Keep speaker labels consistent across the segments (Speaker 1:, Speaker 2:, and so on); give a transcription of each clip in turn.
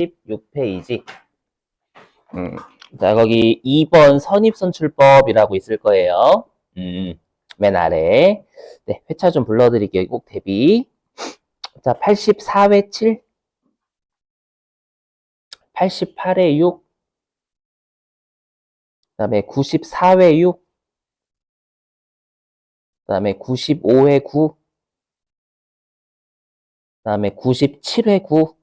Speaker 1: 6페이지. 자, 거기 2번 선입선출법이라고 있을 거예요. 맨 아래. 네, 회차 좀 불러드릴게요. 꼭 대비. 자, 84회 7, 88회 6, 그 다음에 94회 6, 그 다음에 95회 9, 그 다음에 97회 9, 그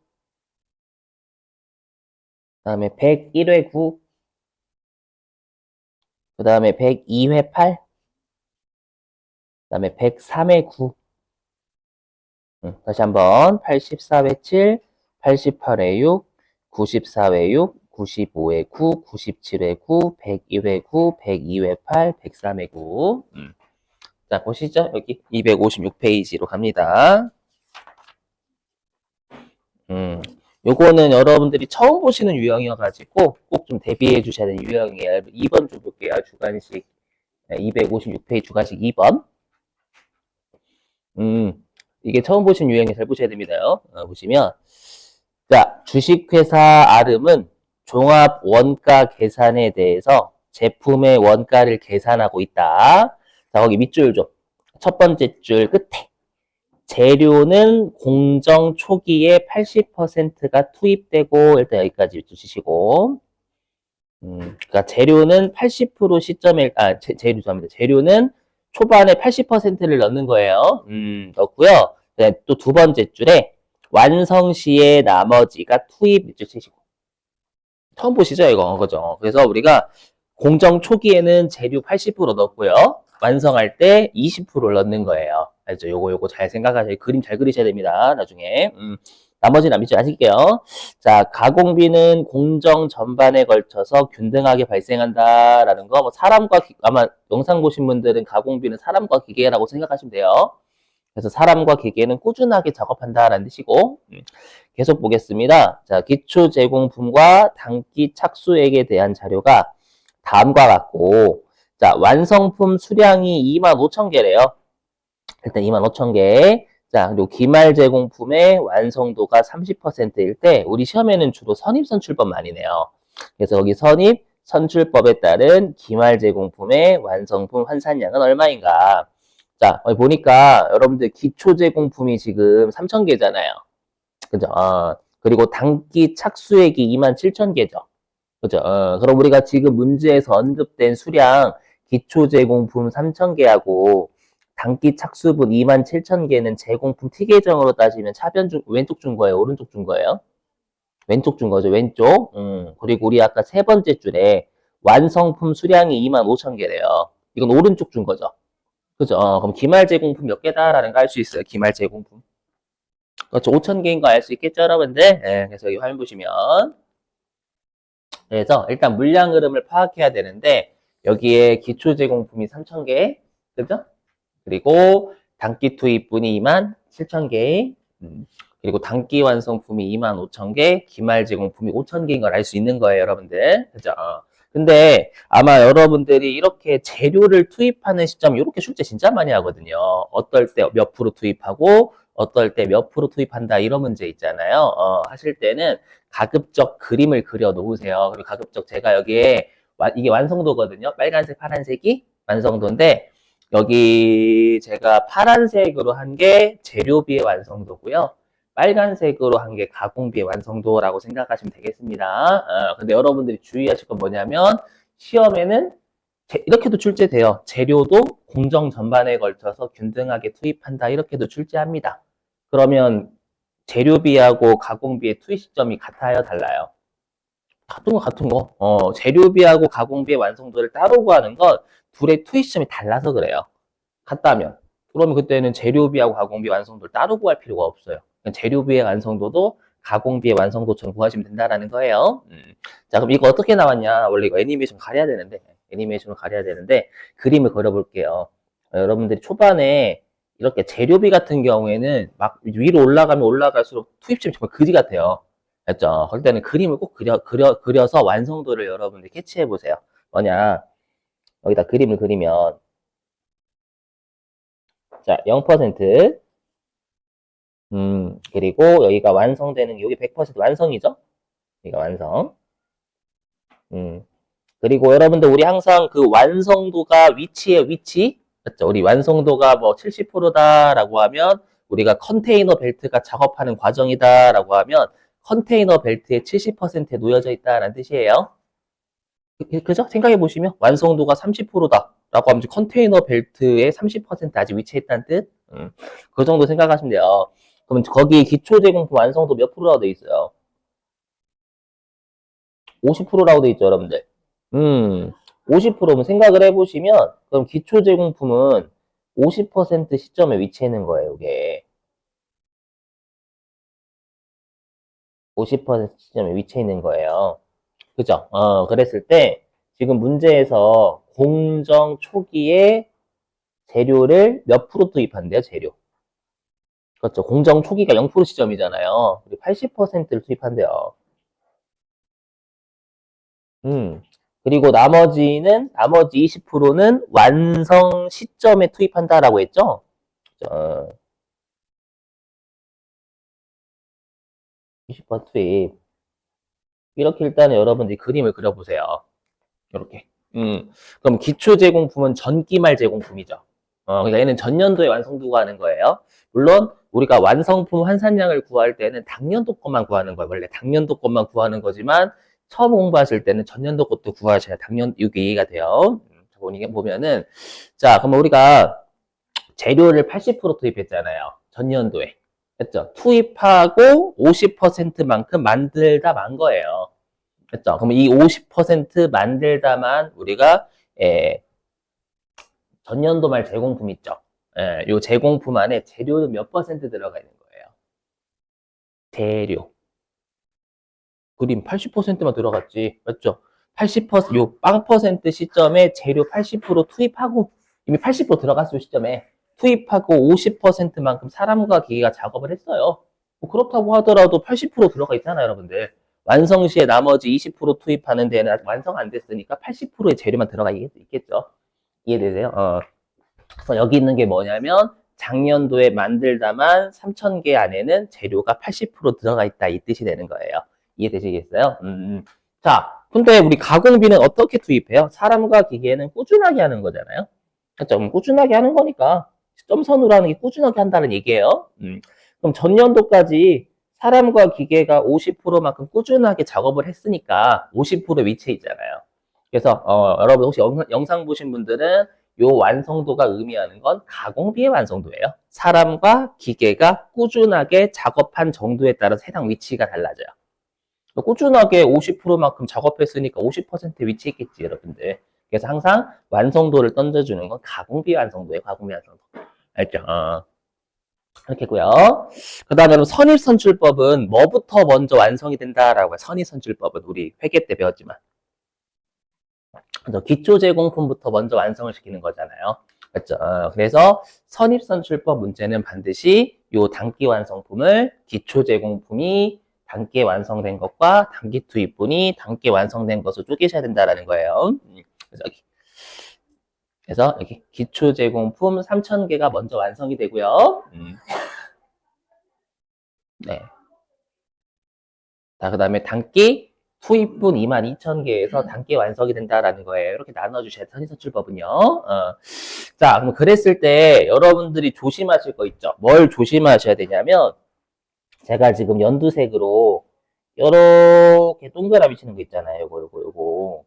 Speaker 1: 다음에 101회 9, 그 다음에 102회 8, 그 다음에 103회 9. 다시 한번 84회 7, 88회 6, 94회 6, 95회 9, 97회 9, 102회 9, 102회 8, 103회 9. 자, 보시죠. 여기 256페이지로 갑니다. 요거는 여러분들이 처음 보시는 유형이어가지고 꼭 좀 대비해 주셔야 되는 유형이에요. 2번 좀 볼게요. 주관식 256페이지 주관식 2번. 이게 처음 보신 유형이 잘 보셔야 됩니다. 보시면 자, 주식회사 아름은 종합 원가 계산에 대해서 제품의 원가를 계산하고 있다. 자, 거기 밑줄 좀. 첫 번째 줄 끝에 재료는 공정 초기에 80%가 투입되고 일단 여기까지 주시고 그러니까 재료는 80% 시점에 죄송합니다. 재료는 초반에 80%를 넣는 거예요. 넣고요. 네, 또 두 번째 줄에 완성 시에 나머지가 투입 밑줄 치시고 처음 보시죠 이거 그죠? 그래서 우리가 공정 초기에는 재료 80% 넣고요. 완성할 때 20%를 넣는 거예요. 알죠? 요거 잘 생각하셔야 그림 잘 그리셔야 됩니다. 나중에. 나머지는 안 믿지 아실게요. 자, 가공비는 공정 전반에 걸쳐서 균등하게 발생한다라는 거. 뭐 사람과 아마 영상 보신 분들은 가공비는 사람과 기계라고 생각하시면 돼요. 그래서 사람과 기계는 꾸준하게 작업한다라는 뜻이고. 계속 보겠습니다. 자, 기초 제공품과 단기 착수액에 대한 자료가 다음과 같고, 자, 완성품 수량이 25,000개래요. 일단 25,000개. 자, 그리고 기말 제공품의 완성도가 30%일 때, 우리 시험에는 주로 선입선출법 많이 내요. 그래서 여기 선입선출법에 따른 기말 제공품의 완성품 환산량은 얼마인가? 자, 여기 보니까 여러분들 기초 제공품이 지금 3,000개잖아요. 그죠? 그리고 단기 착수액이 27,000개죠. 그죠? 그럼 우리가 지금 문제에서 언급된 수량, 기초 제공품 3,000개하고 단기 착수분 27,000개는 제공품 T 계정으로 따지면 왼쪽 준 거예요? 오른쪽 준 거예요? 왼쪽 준 거죠, 왼쪽. 그리고 우리 아까 세 번째 줄에 완성품 수량이 25,000개래요. 이건 오른쪽 준 거죠. 그죠? 그럼 기말 제공품 몇 개다라는 거 알 수 있어요, 기말 제공품. 그렇죠. 5,000개인 거 알 수 있겠죠, 여러분들? 네, 그래서 여기 화면 보시면. 그래서 일단 물량 흐름을 파악해야 되는데, 여기에 기초 제공품이 3,000개, 그죠? 그리고 단기 투입분이 27,000개, 그리고 단기 완성품이 25,000개, 기말 제공품이 5,000개인 걸 알 수 있는 거예요, 여러분들. 그죠? 근데 아마 여러분들이 이렇게 재료를 투입하는 시점, 이렇게 출제 진짜 많이 하거든요. 어떨 때 몇 프로 투입하고, 어떨 때 몇 프로 투입한다, 이런 문제 있잖아요. 하실 때는 가급적 그림을 그려 놓으세요. 그리고 가급적 제가 여기에, 이게 완성도거든요. 빨간색, 파란색이 완성도인데, 여기 제가 파란색으로 한 게 재료비의 완성도고요. 빨간색으로 한 게 가공비의 완성도라고 생각하시면 되겠습니다. 근데 여러분들이 주의하실 건 뭐냐면 시험에는 이렇게도 출제돼요. 재료도 공정 전반에 걸쳐서 균등하게 투입한다. 이렇게도 출제합니다. 그러면 재료비하고 가공비의 투입 시점이 같아요? 달라요? 같은 거. 재료비하고 가공비의 완성도를 따로 구하는 건 둘의 투입 시점이 달라서 그래요. 같다면. 그러면 그때는 재료비하고 가공비 완성도를 따로 구할 필요가 없어요. 재료비의 완성도도 가공비의 완성도처럼 구하시면 된다라는 거예요. 자, 그럼 이거 어떻게 나왔냐? 원래 이거 애니메이션을 가려야 되는데, 그림을 그려볼게요. 여러분들이 초반에 이렇게 재료비 같은 경우에는 막 위로 올라가면 올라갈수록 투입심이 정말 그지 같아요. 알죠? 그럴 때는 그림을 꼭 그려서 완성도를 여러분들이 캐치해 보세요. 뭐냐? 여기다 그림을 그리면, 자, 0%, 그리고 여기가 완성되는, 여기 100% 완성이죠? 이거 완성. 그리고 여러분들 우리 항상 그 완성도가 위치예요, 위치. 맞죠? 우리 완성도가 뭐 70%다라고 하면 우리가 컨테이너 벨트가 작업하는 과정이다라고 하면 컨테이너 벨트의 70%에 놓여져 있다라는 뜻이에요. 그죠? 생각해 보시면 완성도가 30%다라고 하면 컨테이너 벨트의 30% 아직 위치해 있다는 뜻. 그 정도 생각하시면 돼요. 그럼 거기 기초 제공품 완성도 몇 프로라고 돼 있어요? 50%라고 돼 있죠, 여러분들. 50%면 생각을 해보시면, 그럼 기초 제공품은 50% 시점에 위치해 있는 거예요, 이게. 50% 시점에 위치해 있는 거예요. 그죠? 그랬을 때, 지금 문제에서 공정 초기에 재료를 몇 프로 투입한대요, 재료. 그렇죠. 공정 초기가 0% 시점이잖아요. 80%를 투입한대요. 음. 그리고 나머지 20%는 완성 시점에 투입한다라고 했죠? 20% 투입. 이렇게 일단 여러분들이 그림을 그려보세요. 이렇게. 그럼 기초 제공품은 전기말 제공품이죠. 그러니까 얘는 전년도에 완성도가 하는 거예요. 물론 우리가 완성품 환산량을 구할 때는 당년도 것만 구하는 거예요. 원래 당년도 것만 구하는 거지만 처음 공부하실 때는 전년도 것도 구하셔야 이게 이해가 돼요. 보면은 자, 그럼 우리가 재료를 80% 투입했잖아요. 전년도에. 됐죠? 투입하고 50%만큼 만들다 만 거예요. 됐죠? 그럼 이 50% 만들다만 우리가 전년도 말 제공품 있죠? 요 제공품 안에 재료는 몇 퍼센트 들어가 있는 거예요? 재료. 그림 80%만 들어갔지. 맞죠? 80%, 요 빵 퍼센트 시점에 재료 80% 투입하고, 이미 80% 들어갔을 시점에 투입하고 50%만큼 사람과 기계가 작업을 했어요. 뭐 그렇다고 하더라도 80% 들어가 있잖아요, 여러분들. 완성 시에 나머지 20% 투입하는 데는 아직 완성 안 됐으니까 80%의 재료만 들어가 있겠죠. 이해되세요? 그래서 여기 있는 게 뭐냐면 작년도에 만들다만 3,000개 안에는 재료가 80% 들어가 있다 이 뜻이 되는 거예요. 이해되시겠어요? 자, 근데 우리 가공비는 어떻게 투입해요? 사람과 기계는 꾸준하게 하는 거잖아요. 그렇죠? 꾸준하게 하는 거니까 점선으로 하는 게 꾸준하게 한다는 얘기예요. 그럼 전년도까지 사람과 기계가 50%만큼 꾸준하게 작업을 했으니까 50% 위치해 있잖아요. 그래서 여러분 혹시 영상 보신 분들은 요 완성도가 의미하는 건 가공비의 완성도예요. 사람과 기계가 꾸준하게 작업한 정도에 따라서 해당 위치가 달라져요. 꾸준하게 50%만큼 작업했으니까 50% 위치에 있겠지, 여러분들. 그래서 항상 완성도를 던져주는 건 가공비 완성도예요, 가공비 완성도. 알죠? 이렇게고요. 그 다음에 선입선출법은 뭐부터 먼저 완성이 된다라고 해요. 선입선출법은 우리 회계 때 배웠지만. 기초 제공품부터 먼저 완성을 시키는 거잖아요. 그렇죠? 그래서 선입선출법 문제는 반드시 요 단기 완성품을 기초 제공품이 단기에 완성된 것과 단기 투입분이 단기에 완성된 것을 쪼개셔야 된다라는 거예요. 그래서 여기 기초 제공품 3,000개가 먼저 완성이 되고요. 네. 자, 그 다음에 단기 투입분 22,000개에서 단기 완성이 된다라는 거예요. 이렇게 나눠주셔야 선의선출법은요. 자, 그럼 그랬을 때 여러분들이 조심하실 거 있죠? 뭘 조심하셔야 되냐면 제가 지금 연두색으로 이렇게 동그라미 치는 거 있잖아요. 요거.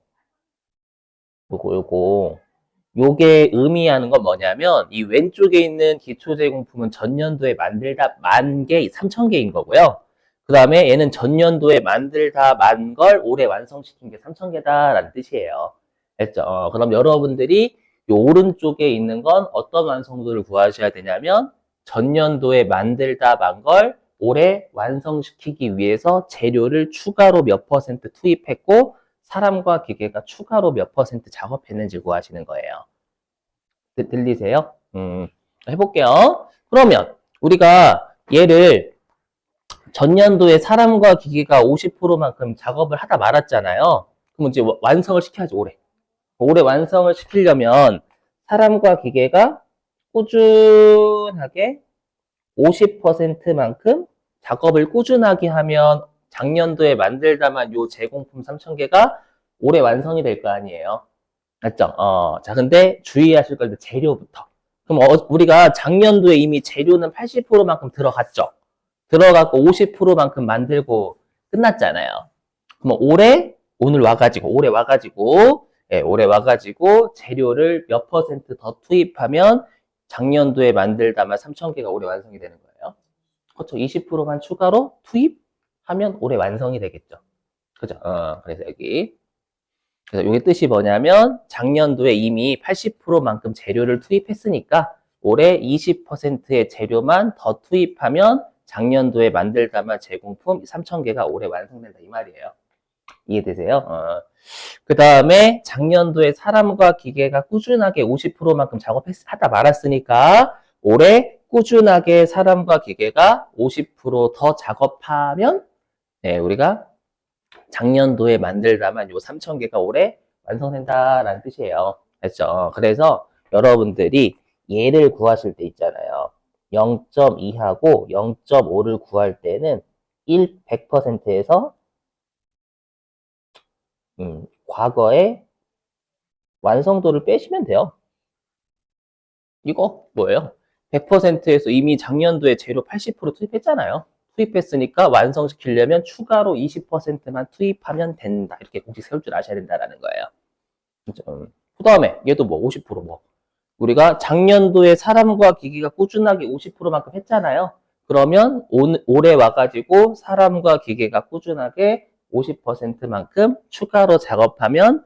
Speaker 1: 요게 의미하는 건 뭐냐면 이 왼쪽에 있는 기초 제공품은 전년도에 만들다 만 개, 3,000개인 거고요. 그 다음에 얘는 전년도에 만들다 만 걸 올해 완성시킨 게 3,000개다라는 뜻이에요. 됐죠? 그럼 여러분들이 요 오른쪽에 있는 건 어떤 완성도를 구하셔야 되냐면 전년도에 만들다 만 걸 올해 완성시키기 위해서 재료를 추가로 몇 퍼센트 투입했고 사람과 기계가 추가로 몇 퍼센트 작업했는지 구하시는 거예요. 들리세요? 해볼게요. 그러면 우리가 얘를 전년도에 사람과 기계가 50%만큼 작업을 하다 말았잖아요. 그럼 이제 완성을 시켜야지, 올해. 올해 완성을 시키려면 사람과 기계가 꾸준하게 50%만큼 작업을 꾸준하게 하면 작년도에 만들다만 요 제공품 3,000개가 올해 완성이 될 거 아니에요. 맞죠? 자, 근데 주의하실 건 재료부터. 그럼 우리가 작년도에 이미 재료는 80%만큼 들어갔죠? 들어갔고 50%만큼 만들고 끝났잖아요. 그럼 올해 와가지고 재료를 몇 퍼센트 더 투입하면 작년도에 만들다만 3,000개가 올해 완성이 되는 거예요. 그렇죠. 20%만 추가로 투입하면 올해 완성이 되겠죠. 그죠? 그래서 그래서 이게 뜻이 뭐냐면 작년도에 이미 80%만큼 재료를 투입했으니까 올해 20%의 재료만 더 투입하면 작년도에 만들다만 제공품 3,000개가 올해 완성된다 이 말이에요. 이해되세요? 그 다음에 작년도에 사람과 기계가 꾸준하게 50%만큼 작업하다 말았으니까 올해 꾸준하게 사람과 기계가 50%더 작업하면 우리가 작년도에 만들다만 요 3,000개가 올해 완성된다라는 뜻이에요. 됐죠? 그래서 여러분들이 얘를 구하실 때 있잖아요. 0.2하고 0.5를 구할 때는 100%에서 과거의 완성도를 빼시면 돼요. 이거 뭐예요? 100%에서 이미 작년도에 재료 80% 투입했잖아요. 투입했으니까 완성시키려면 추가로 20%만 투입하면 된다. 이렇게 공식 세울 줄 아셔야 된다는 거예요. 그 다음에 얘도 뭐 50% 뭐. 우리가 작년도에 사람과 기기가 꾸준하게 50%만큼 했잖아요. 그러면 올해 와가지고 사람과 기계가 꾸준하게 50%만큼 추가로 작업하면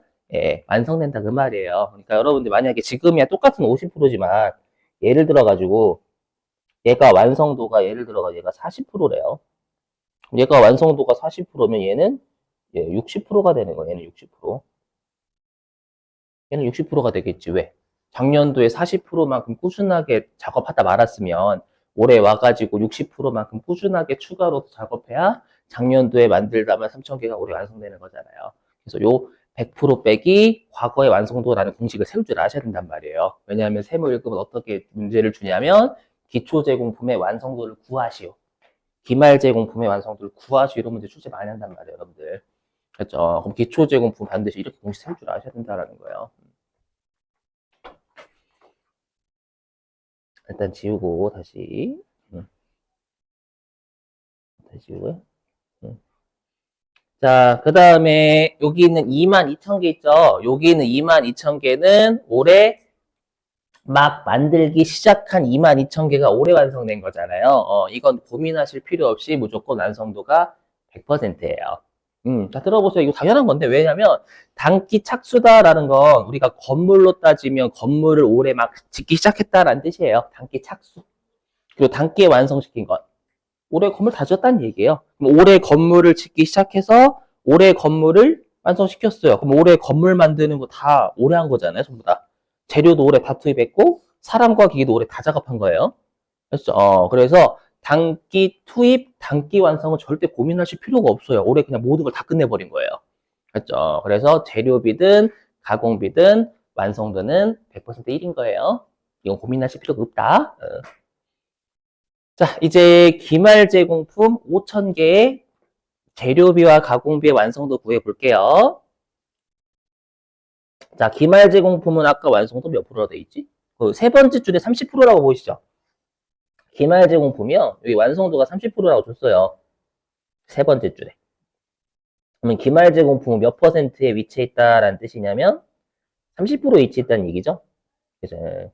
Speaker 1: 완성된다 그 말이에요. 그러니까 여러분들 만약에 지금이야 똑같은 50%지만 예를 들어가지고 얘가 완성도가 예를 들어가 얘가 40%래요. 얘가 완성도가 40%면 얘는 60%가 되는 거예요. 얘는 60%. 얘는 60%가 되겠지. 왜? 작년도에 40%만큼 꾸준하게 작업하다 말았으면 올해 와가지고 60%만큼 꾸준하게 추가로 작업해야 작년도에 만들다만 3,000개가 올해 완성되는 거잖아요. 그래서 요 100% 빼기 과거의 완성도라는 공식을 세울 줄 아셔야 된단 말이에요. 왜냐하면 세무1급은 어떻게 문제를 주냐면 기초제공품의 완성도를 구하시오. 기말제공품의 완성도를 구하시오. 이런 문제 출제 많이 한단 말이에요, 여러분들. 그렇죠? 그럼 기초제공품 반드시 이렇게 공식 세울 줄 아셔야 된다는 거예요. 일단 지우고 다시 다시 지우고요. 자, 그 다음에 여기 있는 22,000개 있죠? 여기 있는 22,000개는 올해 막 만들기 시작한 22,000개가 올해 완성된 거잖아요. 이건 고민하실 필요 없이 무조건 완성도가 100%예요. 자, 들어보세요. 이거 당연한 건데, 왜냐면, 단기 착수다라는 건 우리가 건물로 따지면 건물을 올해 막 짓기 시작했다라는 뜻이에요. 단기 착수. 그리고 단기에 완성시킨 것. 올해 건물 다 지었다는 얘기예요. 그럼 올해 건물을 짓기 시작해서 올해 건물을 완성시켰어요. 그럼 올해 건물 만드는 거 다 올해 한 거잖아요. 전부 다. 재료도 올해 다 투입했고 사람과 기계도 올해 다 작업한 거예요. 그렇죠? 그래서 단기 투입, 단기 완성은 절대 고민하실 필요가 없어요. 올해 그냥 모든 걸 다 끝내버린 거예요. 그렇죠? 그래서 재료비든 가공비든 완성도는 100% 1인 거예요. 이건 고민하실 필요가 없다. 자, 이제 기말 제공품 5,000개의 재료비와 가공비의 완성도 구해 볼게요. 자, 기말 제공품은 아까 완성도 몇 프로가 돼 있지? 그 세 번째 줄에 30%라고 보이시죠? 기말 제공품이요. 여기 완성도가 30%라고 줬어요. 세 번째 줄에. 그러면 기말 제공품은 몇 퍼센트에 위치해 있다라는 뜻이냐면 30% 위치해 있다는 얘기죠. 그래서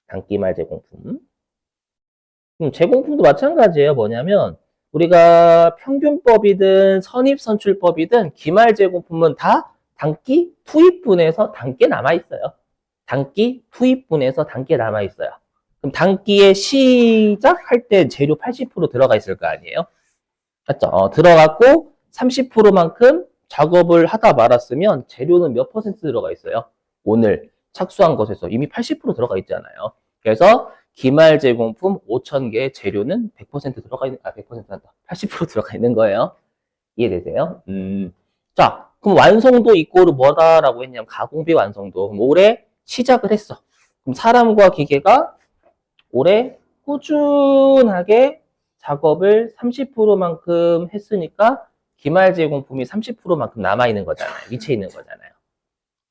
Speaker 1: 단기말 제공품. 제공품도 마찬가지예요. 뭐냐면 우리가 평균법이든 선입선출법이든 기말 제공품은 다 단기 투입분에서 단기에 남아있어요. 단기 투입분에서 단기에 남아있어요. 그럼 단기에 시작할 때 재료 80% 들어가 있을 거 아니에요? 맞죠? 들어갔고 30%만큼 작업을 하다 말았으면 재료는 몇 퍼센트 들어가 있어요? 오늘 착수한 것에서 이미 80% 들어가 있잖아요. 그래서 기말 제공품 5,000개 재료는 100% 들어가 있는, 100% 한다. 80% 들어가 있는 거예요. 이해되세요? 자, 그럼 완성도 이꼬르 뭐다라고 했냐면 가공비 완성도. 그럼 올해 시작을 했어. 그럼 사람과 기계가 올해 꾸준하게 작업을 30%만큼 했으니까 기말 제공품이 30%만큼 남아있는 거잖아요. 위치해 있는 거잖아요.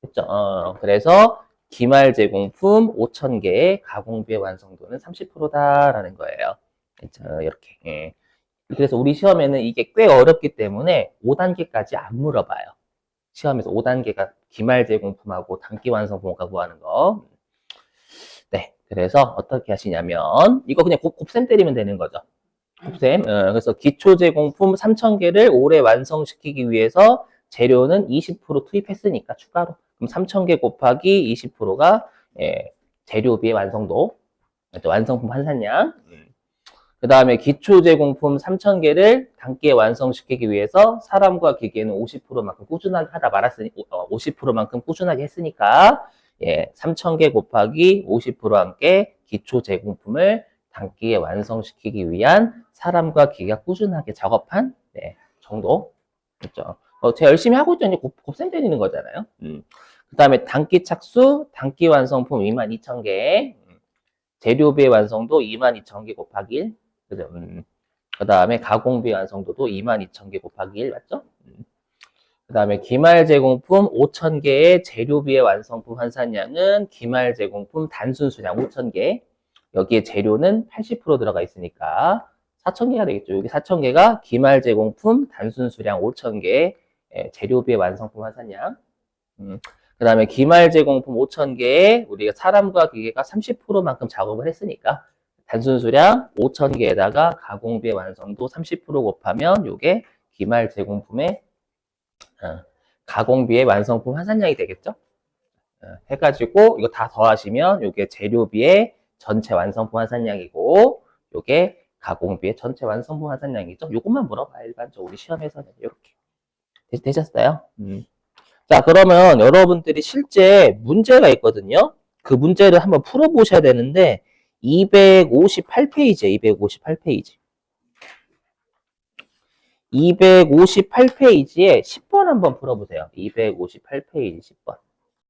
Speaker 1: 그죠? 그래서 기말 제공품 5,000개의 가공비의 완성도는 30%다라는 거예요. 그렇죠? 이렇게. 예. 그래서 우리 시험에는 이게 꽤 어렵기 때문에 5단계까지 안 물어봐요. 시험에서 5단계가 기말 제공품하고 단기 완성품과 구하는 거. 네. 그래서 어떻게 하시냐면, 이거 그냥 곱셈 때리면 되는 거죠. 곱셈. 그래서 기초 제공품 3,000개를 올해 완성시키기 위해서 재료는 20% 투입했으니까 추가로. 그럼 3,000개 곱하기 20%가 재료비의 완성도. 또 완성품 환산량. 그 다음에 기초 제공품 3,000개를 단기에 완성시키기 위해서 사람과 기계는 50%만큼 꾸준하게 하다 말았으니, 50%만큼 꾸준하게 했으니까, 3,000개 곱하기 50% 함께 기초 제공품을 단기에 완성시키기 위한 사람과 기계가 꾸준하게 작업한, 정도. 그렇죠. 제가 열심히 하고 있더니 곱셈 때리는 거잖아요. 그 다음에 단기 착수, 단기 완성품 22,000개, 재료비의 완성도 22,000개 곱하기 1. 그죠? 그 다음에 가공비 완성도도 22,000개 곱하기 1 맞죠? 그 다음에 기말 제공품 5,000개의 재료비의 완성품 환산량은 기말 제공품 단순 수량 5,000개. 여기에 재료는 80% 들어가 있으니까 4,000개가 되겠죠. 여기 4,000개가 기말 제공품 단순 수량 5,000개 재료비의 완성품 환산량. 그 다음에 기말 제공품 5,000개에 우리가 사람과 기계가 30%만큼 작업을 했으니까 단순 수량 5,000개에다가 가공비의 완성도 30% 곱하면 이게 기말 제공품의 가공비의 완성품 환산량이 되겠죠? 해가지고 이거 다 더하시면 이게 재료비의 전체 완성품 환산량이고 이게 가공비의 전체 완성품 환산량이죠. 이것만 물어봐요. 일반적으로 우리 시험에서는 이렇게 되셨어요? 자, 그러면 여러분들이 실제 문제가 있거든요. 그 문제를 한번 풀어보셔야 되는데 258페이지에 258페이지. 258페이지에 10번 한번 풀어보세요. 258페이지 10번.